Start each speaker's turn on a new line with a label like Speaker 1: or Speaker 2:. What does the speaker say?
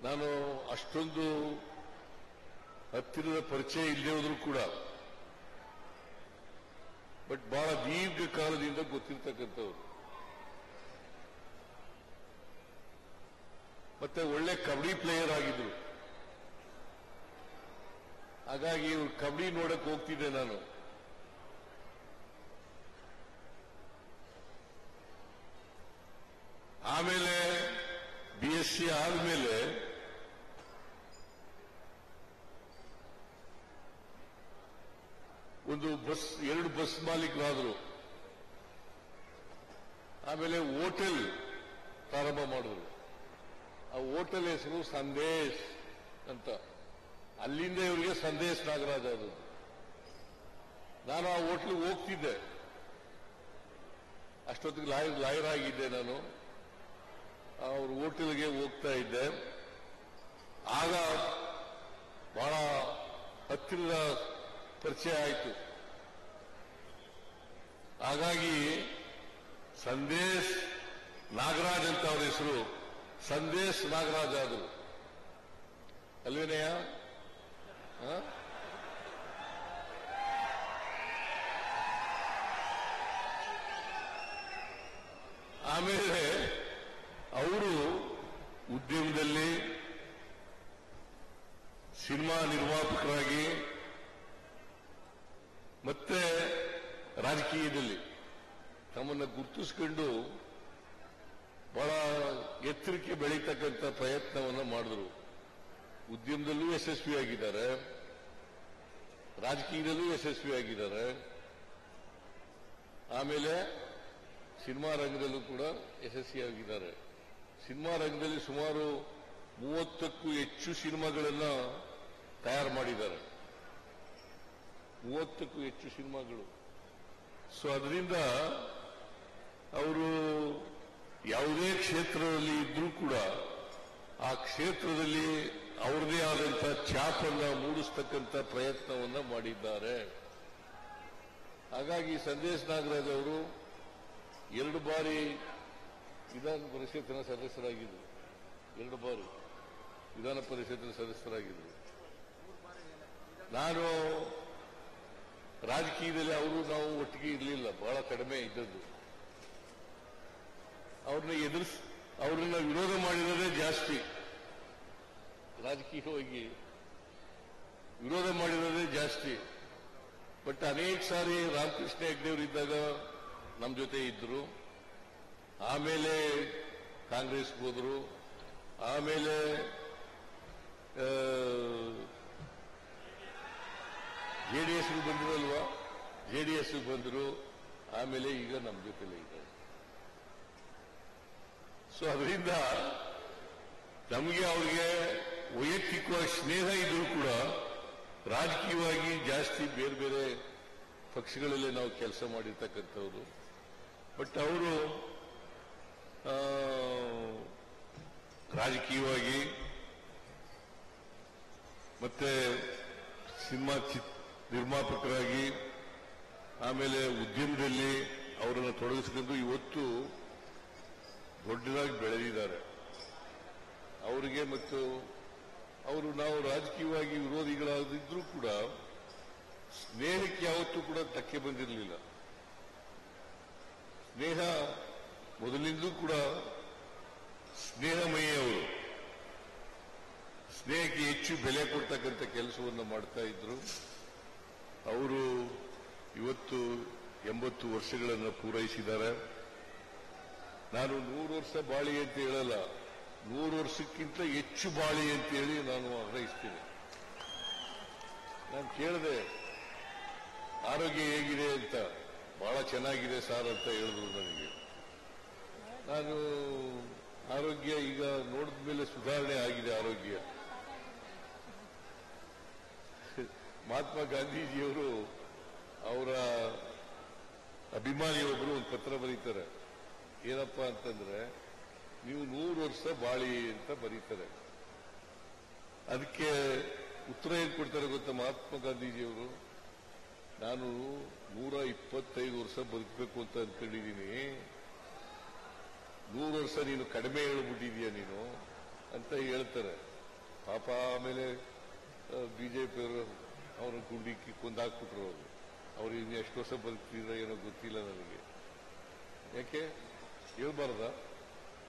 Speaker 1: ನಾನು ಅಷ್ಟೊಂದು ಹತ್ತಿರದ ಪರಿಚಯ ಇಲ್ಲದೆ ಹೋದ್ರೂ ಕೂಡ ಬಟ್ ಬಹಳ ದೀರ್ಘಕಾಲದಿಂದ ಗೊತ್ತಿರ್ತಕ್ಕಂಥವ್ರು. ಮತ್ತೆ ಒಳ್ಳೆ ಕಬಡ್ಡಿ ಪ್ಲೇಯರ್ ಆಗಿದ್ರು. ಹಾಗಾಗಿ ಇವ್ರು ಕಬಡ್ಡಿ ನೋಡಕ್ ಹೋಗ್ತಿದ್ದೆ ನಾನು. ಆಮೇಲೆ BSc ಆದ್ಮೇಲೆ ಎರಡು ಬಸ್ ಮಾಲೀಕರಾದರು. ಆಮೇಲೆ ಹೋಟೆಲ್ ಪ್ರಾರಂಭ ಮಾಡಿದ್ರು. ಆ ಹೋಟೆಲ್ ಹೆಸರು ಸಂದೇಶ್ ಅಂತ. ಅಲ್ಲಿಂದ ಇವರಿಗೆ ಸಂದೇಶ್ ನಾಗರಾಜ್ ಆದದ್ದು. ನಾನು ಆ ಹೋಟ್ಲಿಗೆ ಹೋಗ್ತಿದ್ದೆ. ಅಷ್ಟೊತ್ತಿಗೆ ಲಾಯರ್ ಆಗಿದ್ದೆ ನಾನು. ಅವ್ರ ಹೋಟೆಲ್ಗೆ ಹೋಗ್ತಾ ಇದ್ದೆ. ಆಗ ಬಹಳ ಹತ್ತಿರದ ಪರಿಚಯ ಆಯಿತು. ಹಾಗಾಗಿ ಸಂದೇಶ್ ನಾಗರಾಜ್ ಅಂತ ಅವ್ರ ಹೆಸರು ಸಂದೇಶ್ ನಾಗರಾಜ್ ಆದರು ಅಲ್ವೇನಯ್ಯ? ಆಮೇಲೆ ಅವರು ಉದ್ಯಮದಲ್ಲಿ ಸಿನಿಮಾ ನಿರ್ಮಾಪಕರಾಗಿ ಮತ್ತೆ ರಾಜಕೀಯದಲ್ಲಿ ತಮ್ಮನ್ನು ಗುರುತಿಸಿಕೊಂಡು ಬಹಳ ಎತ್ತರಕ್ಕೆ ಬೆಳೀತಕ್ಕಂಥ ಪ್ರಯತ್ನವನ್ನು ಮಾಡಿದ್ರು. ಉದ್ಯಮದಲ್ಲೂ ಯಶಸ್ವಿಯಾಗಿದ್ದಾರೆ, ರಾಜಕೀಯದಲ್ಲೂ ಯಶಸ್ವಿಯಾಗಿದ್ದಾರೆ. ಆಮೇಲೆ ಸಿನಿಮಾ ರಂಗದಲ್ಲೂ ಕೂಡ ಯಶಸ್ವಿಯಾಗಿದ್ದಾರೆ. ಸಿನಿಮಾ ರಂಗದಲ್ಲಿ ಸುಮಾರು 30ಕ್ಕೂ ಹೆಚ್ಚು ಸಿನಿಮಾಗಳನ್ನು ತಯಾರು ಮಾಡಿದ್ದಾರೆ. 30ಕ್ಕೂ ಹೆಚ್ಚು ಸಿನಿಮಾಗಳು. ಸೊ ಅದರಿಂದ ಅವರು ಯಾವುದೇ ಕ್ಷೇತ್ರದಲ್ಲಿ ಇದ್ರೂ ಕೂಡ ಆ ಕ್ಷೇತ್ರದಲ್ಲಿ ಅವರದೇ ಆದಂಥ ಛಾಪನ್ನು ಮೂಡಿಸ್ತಕ್ಕಂಥ ಪ್ರಯತ್ನವನ್ನು ಮಾಡಿದ್ದಾರೆ. ಹಾಗಾಗಿ ಸಂದೇಶ್ ನಾಗರಾಜ್ ಅವರು 2 ಬಾರಿ ವಿಧಾನ ಪರಿಷತ್ತಿನ ಸದಸ್ಯರಾಗಿದ್ದರು. 2 ಬಾರಿ ವಿಧಾನ ಪರಿಷತ್ತಿನ ಸದಸ್ಯರಾಗಿದ್ದರು. ನಾನು ರಾಜಕೀಯದಲ್ಲಿ ನಾವು ಒಟ್ಟಿಗೆ ಇರಲಿಲ್ಲ, ಬಹಳ ಕಡಿಮೆ ಇದ್ದದ್ದು. ಅವ್ರನ್ನ ವಿರೋಧ ಮಾಡಿರೋದೇ ಜಾಸ್ತಿ. ರಾಜಕೀಯವಾಗಿ ವಿರೋಧ ಮಾಡಿರೋದೇ ಜಾಸ್ತಿ. ಬಟ್ ಅನೇಕ ಸಾರಿ ರಾಮಕೃಷ್ಣ ಹೆಗ್ಡೆಯವರಿದ್ದಾಗ ನಮ್ಮ ಜೊತೆ ಇದ್ರು. ಆಮೇಲೆ ಕಾಂಗ್ರೆಸ್ಗೆ ಹೋದ್ರು. ಆಮೇಲೆ ಜೆಡಿಎಸ್ಗೆ ಬಂದಿರಲ್ವಾ, ಜೆಡಿಎಸ್ಗೆ ಬಂದರು. ಆಮೇಲೆ ಈಗ ನಮ್ಮ ಜೊತೆಲೇ ಇದ್ದಾರೆ. ಸೊ ಅದರಿಂದ ನಮಗೆ ಅವ್ರಿಗೆ ವೈಯಕ್ತಿಕವಾಗಿ ಸ್ನೇಹ ಇದ್ರೂ ಕೂಡ ರಾಜಕೀಯವಾಗಿ ಜಾಸ್ತಿ ಬೇರೆ ಬೇರೆ ಪಕ್ಷಗಳಲ್ಲಿ ನಾವು ಕೆಲಸ ಮಾಡಿರ್ತಕ್ಕಂಥವ್ರು. ಬಟ್ ಅವರು ರಾಜಕೀಯವಾಗಿ ಮತ್ತೆ ಸಿನಿಮಾ ನಿರ್ಮಾಪಕರಾಗಿ ಆಮೇಲೆ ಉದ್ಯಮದಲ್ಲಿ ಅವರನ್ನು ತೊಡಗಿಸಿಕೊಂಡು ಇವತ್ತು ದೊಡ್ಡದಾಗಿ ಬೆಳೆದಿದ್ದಾರೆ. ಅವರಿಗೆ ಮತ್ತು ನಾವು ರಾಜಕೀಯವಾಗಿ ವಿರೋಧಿಗಳಾಗಿದ್ರೂ ಕೂಡ ಸ್ನೇಹಕ್ಕೆ ಯಾವತ್ತೂ ಕೂಡ ಧಕ್ಕೆ ಬಂದಿರಲಿಲ್ಲ. ಸ್ನೇಹ ಮೊದಲಿಂದಲೂ ಕೂಡ ಸ್ನೇಹಮಯಿ. ಅವರು ಸ್ನೇಹಕ್ಕೆ ಹೆಚ್ಚು ಬೆಲೆ ಕೊಡ್ತಕ್ಕಂಥ ಕೆಲಸವನ್ನು ಮಾಡ್ತಾ ಇದ್ರು. ಅವರು ಇವತ್ತು 80 ವರ್ಷಗಳನ್ನು ಪೂರೈಸಿದ್ದಾರೆ. ನಾನು 100 ವರ್ಷ ಬಾಳಿ ಅಂತ ಹೇಳಲ್ಲ, 100 ವರ್ಷಕ್ಕಿಂತ ಹೆಚ್ಚು ಬಾಳಿ ಅಂತ ಹೇಳಿ ನಾನು ಆಗ್ರಹಿಸ್ತೇನೆ. ನಾನು ಕೇಳಿದೆ ಆರೋಗ್ಯ ಹೇಗಿದೆ ಅಂತ. ಬಹಳ ಚೆನ್ನಾಗಿದೆ ಸರ್ ಅಂತ ಹೇಳಿದ್ರು ನನಗೆ. ನಾನು ಆರೋಗ್ಯ ಈಗ ನೋಡಿದ ಮೇಲೆ ಸುಧಾರಣೆ ಆಗಿದೆ ಆರೋಗ್ಯ. ಮಹಾತ್ಮ ಗಾಂಧೀಜಿಯವರು ಅವರ ಅಭಿಮಾನಿಯೊಬ್ಬರು ಒಂದು ಪತ್ರ ಬರೀತಾರೆ. ಏನಪ್ಪಾ ಅಂತಂದ್ರೆ, ನೀವು 100 ವರ್ಷ ಬಾಳಿ ಅಂತ ಬರೀತಾರೆ. ಅದಕ್ಕೆ ಉತ್ತರ ಏನ್ ಕೊಡ್ತಾರೆ ಗೊತ್ತಾ ಮಹಾತ್ಮ ಗಾಂಧೀಜಿಯವರು? ನಾನು 125 ವರ್ಷ ಬದುಕಬೇಕು ಅಂತ ಅಂದ್ಕೊಂಡಿದ್ದೀನಿ. 100 ವರ್ಷ ನೀನು ಕಡಿಮೆ ಹೇಳ್ಬಿಟ್ಟಿದೀಯ ನೀನು ಅಂತ ಹೇಳ್ತಾರೆ. ಪಾಪ ಆಮೇಲೆ ಬಿಜೆಪಿಯವರು ಅವನು ಗುಂಡಿಕ್ಕಿ ಕೊಂದಾಕ್ಬಿಟ್ರು ಅವರು. ಅವ್ರು ಇನ್ನು ಎಷ್ಟು ವರ್ಷ ಬದುಕ್ತಿದ್ರೆ ಏನೋ ಗೊತ್ತಿಲ್ಲ ನನಗೆ. ಯಾಕೆ ಹೇಳ್ಬಾರ್ದ?